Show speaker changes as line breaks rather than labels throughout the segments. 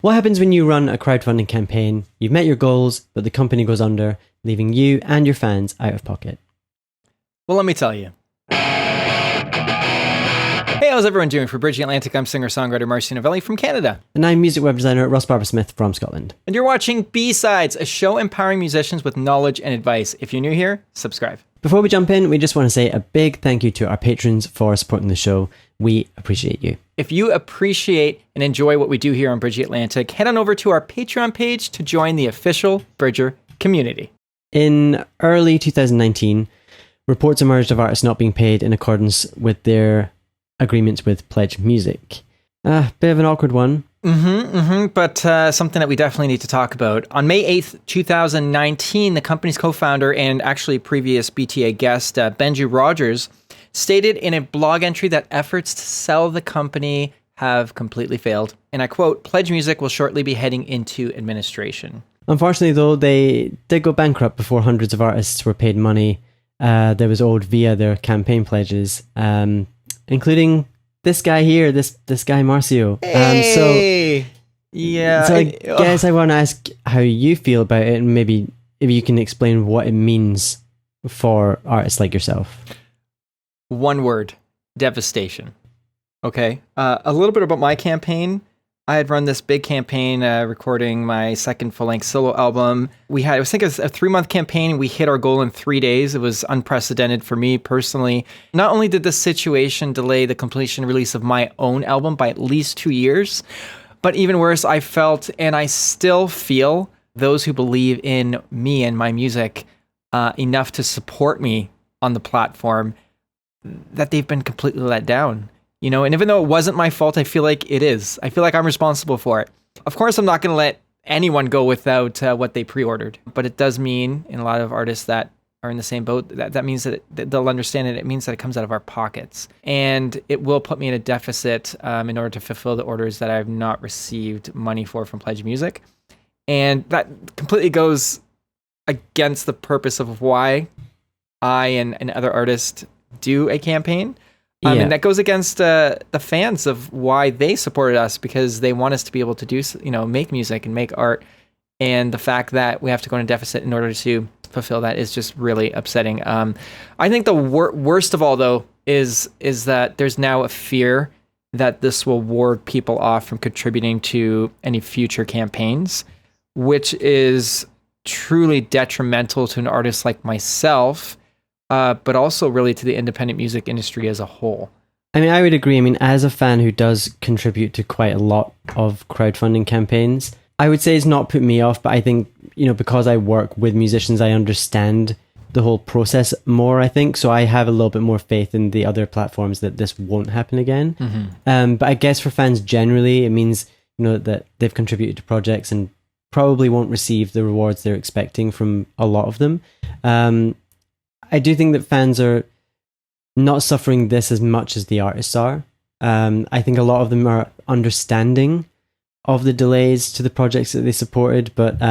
What happens when you run a crowdfunding campaign? You've met your goals, but the company goes under, leaving you and your fans out of pocket.
Well, let me tell you. Hey, how's everyone doing? For Bridging Atlantic, I'm singer-songwriter MARCIO Novelli from Canada.
And I'm music web designer Ross Barber-Smith from Scotland.
And you're watching B-Sides, a show empowering musicians with knowledge and advice. If you're new here, subscribe.
Before we jump in, we just want to say a big thank you to our patrons for supporting the show. We appreciate you.
If you appreciate and enjoy what we do here on Bridging Atlantic, head on over to our Patreon page to join the official Bridger community.
In early 2019, reports emerged of artists not being paid in accordance with their agreements with PledgeMusic. Bit of an awkward one.
But something that we definitely need to talk about. On May 8th, 2019, the company's co-founder and actually previous BTA guest, Benji Rogers, stated in a blog entry that efforts to sell the company have completely failed. And I quote, "PledgeMusic will shortly be heading into administration."
Unfortunately, though, they did go bankrupt before hundreds of artists were paid money that was owed via their campaign pledges, including this guy here, this guy MARCIO.
Hey!
So I guess I want to ask how you feel about it, and maybe if you can explain what it means for artists like yourself.
One word: devastation. Okay. A little bit about my campaign. I had run this big campaign recording my second full-length solo album. I think it was a 3-month campaign. We hit our goal in 3 days. It was unprecedented for me personally. Not only did this situation delay the completion release of my own album by at least 2 years, but even worse, I felt, and I still feel, those who believe in me and my music enough to support me on the platform, that they've been completely let down. You know, and even though it wasn't my fault, I feel like it is. I feel like I'm responsible for it. Of course, I'm not going to let anyone go without what they pre-ordered. But it does mean, in a lot of artists that are in the same boat, that means that they'll understand it. It means that it comes out of our pockets. And it will put me in a deficit in order to fulfill the orders that I have not received money for from PledgeMusic. And that completely goes against the purpose of why I and other artists do a campaign. And that goes against the fans of why they supported us, because they want us to be able to do, make music and make art. And the fact that we have to go in a deficit in order to fulfill that is just really upsetting. I think the worst of all, though, is that there's now a fear that this will ward people off from contributing to any future campaigns, which is truly detrimental to an artist like myself. But also really to the independent music industry as a whole.
I mean, I would agree. I mean, as a fan who does contribute to quite a lot of crowdfunding campaigns, I would say it's not put me off, but I think, because I work with musicians, I understand the whole process more, I think. So I have a little bit more faith in the other platforms that this won't happen again. But I guess for fans generally, it means, that they've contributed to projects and probably won't receive the rewards they're expecting from a lot of them. I do think that fans are not suffering this as much as the artists are. I think a lot of them are understanding of the delays to the projects that they supported, but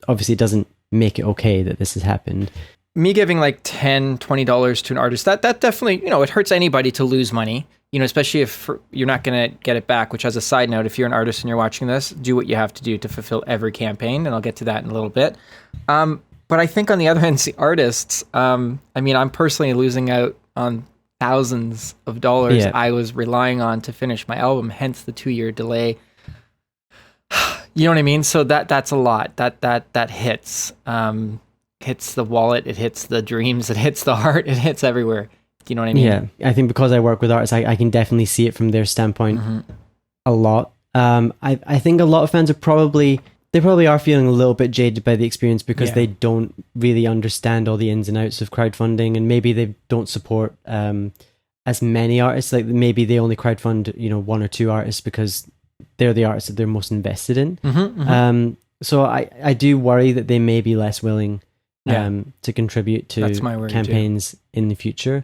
obviously it doesn't make it okay that this has happened.
Me giving like $10, $20 to an artist, that definitely, it hurts anybody to lose money, especially if you're not going to get it back, which, as a side note, if you're an artist and you're watching this, do what you have to do to fulfill every campaign, and I'll get to that in a little bit. But I think on the other hand, the artists, I'm personally losing out on thousands of dollars I was relying on to finish my album, hence the 2-year delay. You know what I mean? So that's a lot. That hits. Hits the wallet, it hits the dreams, it hits the heart, it hits everywhere. Do you know what I mean?
Yeah, I think because I work with artists, I can definitely see it from their standpoint a lot. I think a lot of fans they probably are feeling a little bit jaded by the experience because they don't really understand all the ins and outs of crowdfunding, and maybe they don't support as many artists. Like maybe they only crowdfund, 1 or 2 artists because they're the artists that they're most invested in. So I do worry that they may be less willing to contribute to campaigns in the future.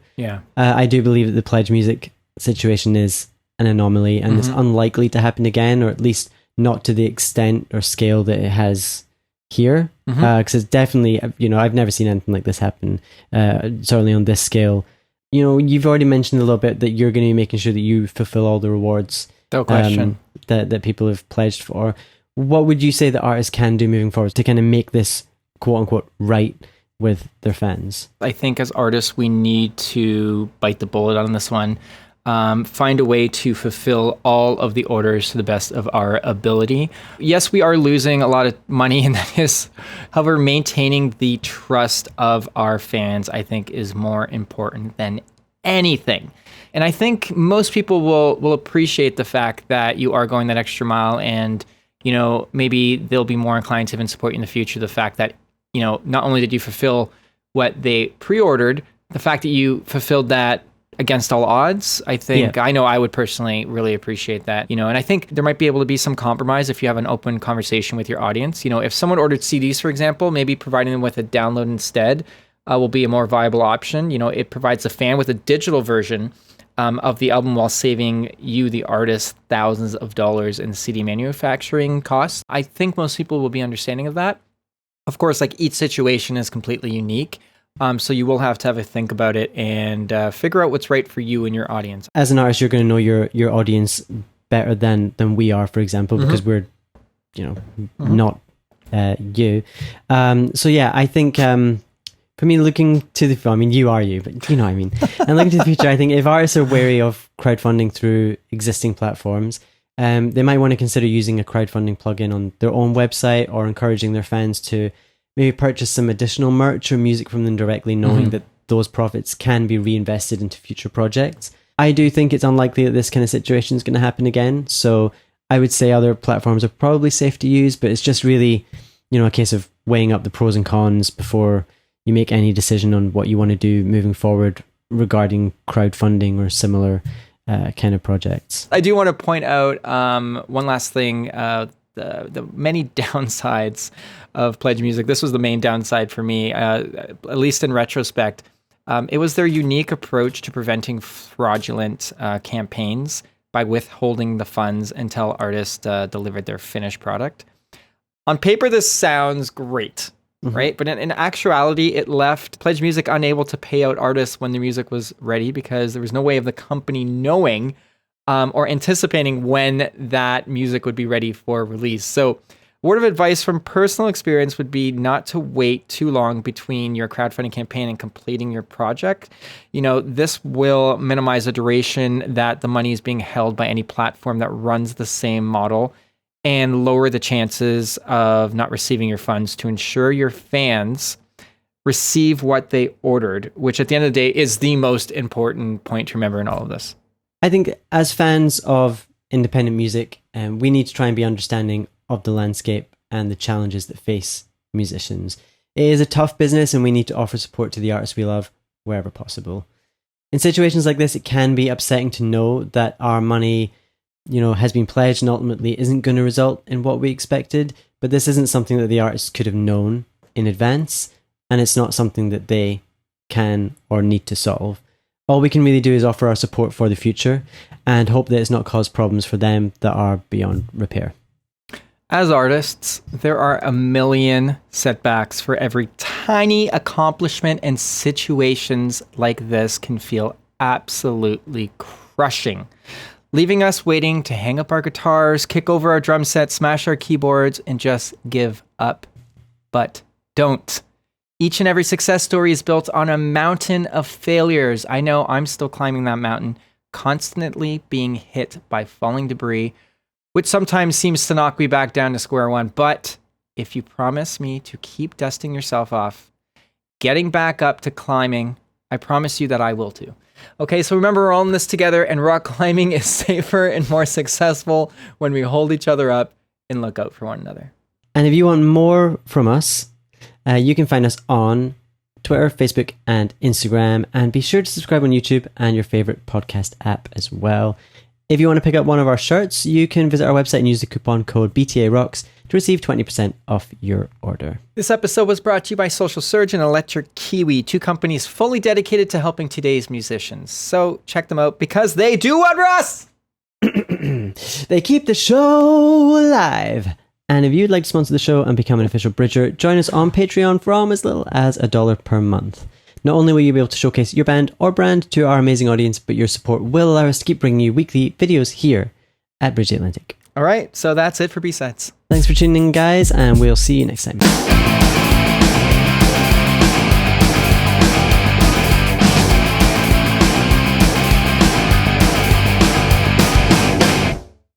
I do believe that the PledgeMusic situation is an anomaly, and it's unlikely to happen again, or at least not to the extent or scale that it has here, because it's definitely, I've never seen anything like this happen, certainly on this scale. You've already mentioned a little bit that you're going to be making sure that you fulfill all the rewards
no question
that people have pledged for. what would you say that artists can do moving forward to kind of make this quote unquote right with their fans?
I think as artists, we need to bite the bullet on this one. Find a way to fulfill all of the orders to the best of our ability. Yes, we are losing a lot of money in this. However, maintaining the trust of our fans, I think, is more important than anything. And I think most people will appreciate the fact that you are going that extra mile, and, you know, maybe they'll be more inclined to even support you in the future. The fact that, you know, not only did you fulfill what they pre-ordered, the fact that you fulfilled that against all odds, I think, I know I would personally really appreciate that, you know, and I think there might be able to be some compromise if you have an open conversation with your audience. You know, if someone ordered CDs, for example, maybe providing them with a download instead will be a more viable option. You know, it provides a fan with a digital version of the album while saving you, the artist, thousands of dollars in CD manufacturing costs. I think most people will be understanding of that. Of course, like, each situation is completely unique. So you will have to have a think about it and figure out what's right for you and your audience.
As an artist, you're going to know your audience better than we are, for example, because we're, you know, not you. So yeah, I think for me, looking to the future, I mean, you are you, but you know what I mean. And looking to the future, I think if artists are wary of crowdfunding through existing platforms, they might want to consider using a crowdfunding plugin on their own website, or encouraging their fans to maybe purchase some additional merch or music from them directly, knowing that those profits can be reinvested into future projects. I do think it's unlikely that this kind of situation is going to happen again. So I would say other platforms are probably safe to use, but it's just really, you know, a case of weighing up the pros and cons before you make any decision on what you want to do moving forward regarding crowdfunding or similar kind of projects.
I do want to point out one last thing. The many downsides of PledgeMusic. This was the main downside for me, at least in retrospect. It was their unique approach to preventing fraudulent campaigns by withholding the funds until artists delivered their finished product. On paper, this sounds great, right? But in actuality, it left PledgeMusic unable to pay out artists when the music was ready, because there was no way of the company knowing or anticipating when that music would be ready for release. So, word of advice from personal experience would be not to wait too long between your crowdfunding campaign and completing your project. You know, this will minimize the duration that the money is being held by any platform that runs the same model, and lower the chances of not receiving your funds, to ensure your fans receive what they ordered, which at the end of the day is the most important point to remember in all of this.
I think as fans of independent music, we need to try and be understanding of the landscape and the challenges that face musicians. It is a tough business, and we need to offer support to the artists we love wherever possible. In situations like this, it can be upsetting to know that our money, you know, has been pledged and ultimately isn't going to result in what we expected. But this isn't something that the artists could have known in advance, and it's not something that they can or need to solve. All we can really do is offer our support for the future and hope that it's not caused problems for them that are beyond repair.
As artists, there are a million setbacks for every tiny accomplishment, and situations like this can feel absolutely crushing, leaving us waiting to hang up our guitars, kick over our drum set, smash our keyboards, and just give up. But don't. Each and every success story is built on a mountain of failures. I know I'm still climbing that mountain, constantly being hit by falling debris, which sometimes seems to knock me back down to square one. But if you promise me to keep dusting yourself off, getting back up to climbing, I promise you that I will too. Okay, so remember, we're all in this together, and rock climbing is safer and more successful when we hold each other up and look out for one another.
And if you want more from us, you can find us on Twitter, Facebook, and Instagram. And be sure to subscribe on YouTube and your favorite podcast app as well. If you want to pick up one of our shirts, you can visit our website and use the coupon code BTAROCKS to receive 20% off your order.
This episode was brought to you by Social Surge and Electric Kiwi, two companies fully dedicated to helping today's musicians. So check them out, because they do what, Russ?
They keep the show alive. And if you'd like to sponsor the show and become an official Bridger, join us on Patreon from as little as $1 per month. Not only will you be able to showcase your band or brand to our amazing audience, but your support will allow us to keep bringing you weekly videos here at Bridge the Atlantic.
All right, so that's it for B-Sides.
Thanks for tuning in, guys, and we'll see you next time.